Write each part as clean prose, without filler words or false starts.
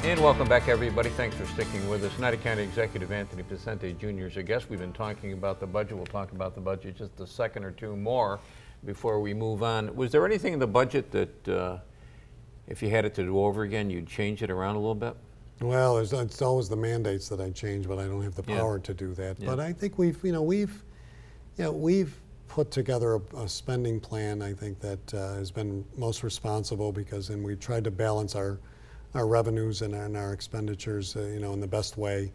And welcome back, everybody. Thanks for sticking with us. Oneida County Executive Anthony Picente Jr. is our guest. We've been talking about the budget. We'll talk about the budget just a second or two more before we move on. Was there anything in the budget that, if you had it to do over again, you'd change it around a little bit? Well, it's always the mandates that I change, but I don't have the power to do that. But I think we've put together a spending plan. I think that has been most responsible because then we tried to balance our revenues and our expenditures, in the best way.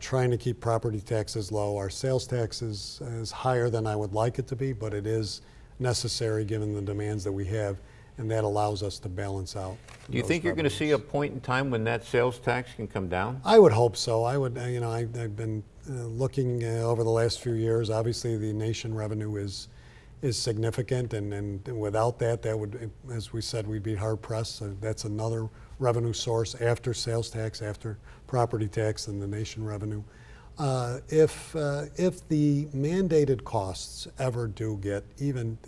Trying to keep property taxes low. Our sales taxes is higher than I would like it to be, but it is necessary given the demands that we have, and that allows us to balance out. Do you think you're going to see a point in time when that sales tax can come down? I would hope so. I would, I've been looking over the last few years. Obviously, the nation revenue is significant, and without that would, as we said, we'd be hard pressed. So that's another revenue source after sales tax, after property tax, and the nation revenue. If the mandated costs ever do get even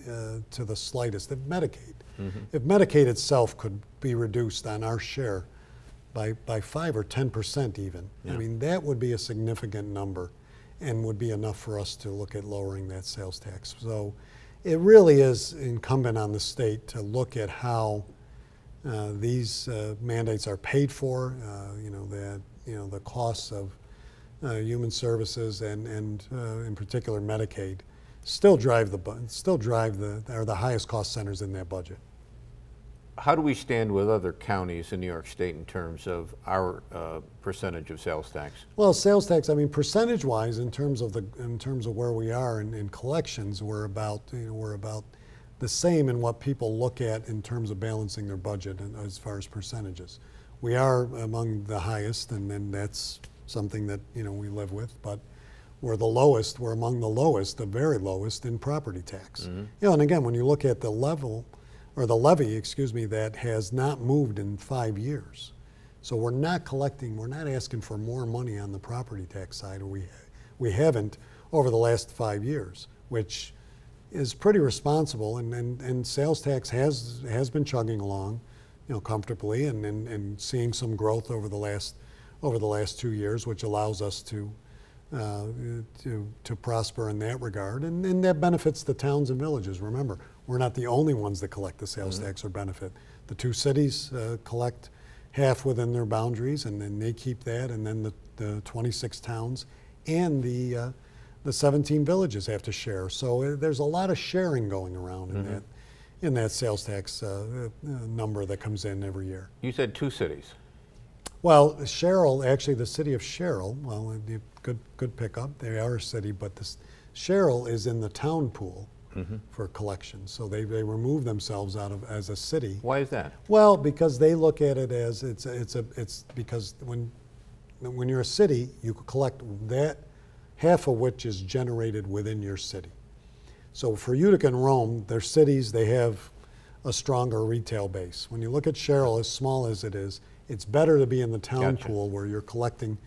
to the slightest, if Medicaid itself could be reduced on our share by 5 or 10% even, I mean, that would be a significant number and would be enough for us to look at lowering that sales tax. So it really is incumbent on the state to look at how these mandates are paid for, the costs of human services and in particular Medicaid still drive the highest cost centers in that budget. How do we stand with other counties in New York State in terms of our percentage of sales tax? Well, sales tax, I mean, percentage-wise, in terms of where we are in collections, we're about the same in what people look at in terms of balancing their budget and as far as percentages. We are among the highest, and then that's something that we live with, but we're among the lowest, the very lowest in property tax. And again, when you look at the levy, that has not moved in 5 years. So we're not asking for more money on the property tax side, or we haven't over the last 5 years, which is pretty responsible, and sales tax has been chugging along, comfortably, and seeing some growth over the last 2 years, which allows us to prosper in that regard, and that benefits the towns and villages. Remember, we're not the only ones that collect the sales tax or benefit. The 2 cities collect half within their boundaries, and then they keep that, and then the 26 towns and the 17 villages have to share. So there's a lot of sharing going around in that sales tax number that comes in every year. You said 2 cities. Well, Sherrill, actually the city of Sherrill, well, good pickup. They are a city, but Sherrill is in the town pool for collections. So they remove themselves as a city. Why is that? Well, because they look at it as it's because when you're a city, you could collect that, half of which is generated within your city. So for Utica and Rome, they're cities, they have a stronger retail base. When you look at Sherrill, as small as it is, it's better to be in the town pool where you're collecting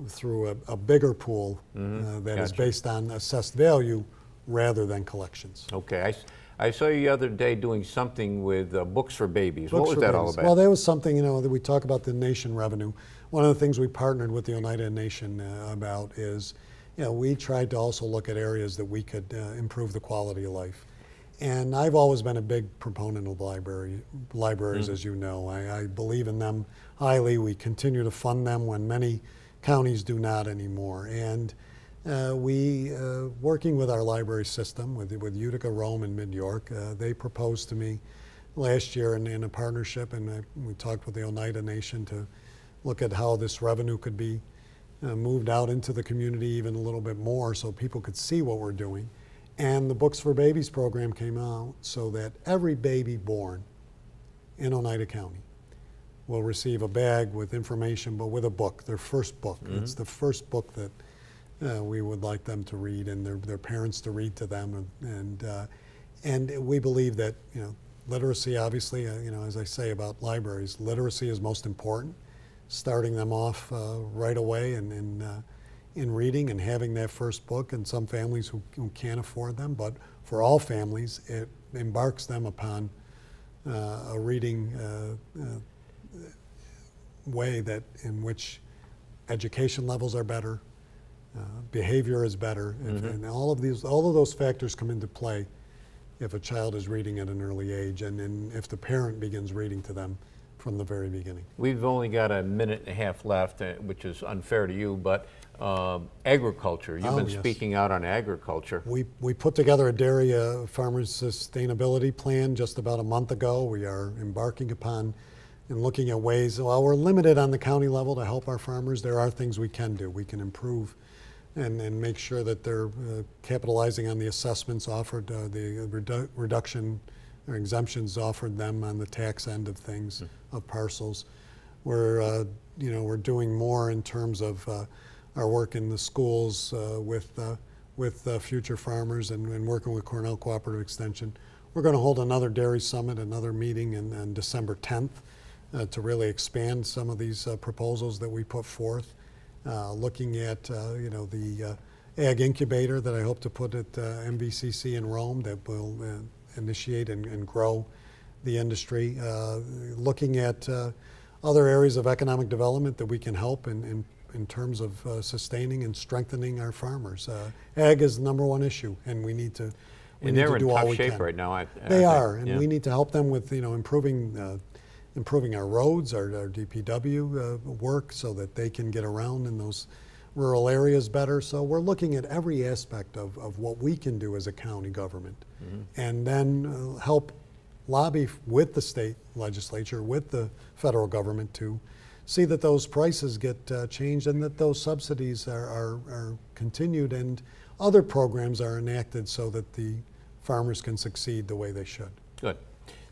through a bigger pool that is based on assessed value rather than collections. Okay. I saw you the other day doing something with books for babies. What was that all about? Well, that was something, that we talk about the nation revenue. One of the things we partnered with the Oneida Nation about is, we tried to also look at areas that we could improve the quality of life. And I've always been a big proponent of libraries, as you know. I believe in them highly. We continue to fund them when many counties do not anymore. And working with our library system, with Utica, Rome, and Mid-York, they proposed to me last year in a partnership, and we talked with the Oneida Nation to look at how this revenue could be moved out into the community even a little bit more so people could see what we're doing. And the Books for Babies program came out so that every baby born in Oneida County will receive a bag with information, but with a book, their first book. It's the first book that we would like them to read, and their parents to read to them. And we believe that literacy, obviously, as I say about libraries, literacy is most important. Starting them off right away in reading and having that first book, and some families who can't afford them, but for all families, it embarks them upon a reading way that in which education levels are better, behavior is better, and all of those factors come into play if a child is reading at an early age, and if the parent begins reading to them from the very beginning. We've only got a minute and a half left, which is unfair to you, but agriculture. You've been speaking out on agriculture. We put together a dairy farmers sustainability plan just about a month ago. We are embarking upon and looking at ways, while we're limited on the county level to help our farmers, there are things we can do. We can improve and make sure that they're capitalizing on the assessments offered, the reduction or exemptions offered them on the tax end of things, of parcels. We're doing more in terms of our work in the schools with future farmers and working with Cornell Cooperative Extension. We're going to hold another dairy summit, another meeting on December 10th to really expand some of these proposals that we put forth. Looking at the ag incubator that I hope to put at MVCC in Rome that will initiate and grow the industry. Looking at other areas of economic development that we can help in terms of sustaining and strengthening our farmers. Ag is the #1 issue, and we need to And they're in tough shape right now. They are, and we need to help them with improving our roads, our DPW work, so that they can get around in those rural areas better. So we're looking at every aspect of what we can do as a county government, and then help lobby with the state legislature, with the federal government to see that those prices get changed and that those subsidies are continued and other programs are enacted so that the farmers can succeed the way they should. Good.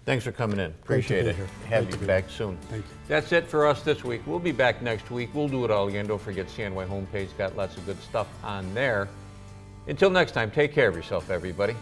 Thanks for coming in. Appreciate it. Have you back soon. Thank you. That's it for us this week. We'll be back next week. We'll do it all again. Don't forget CNY homepage. Got lots of good stuff on there. Until next time, take care of yourself, everybody.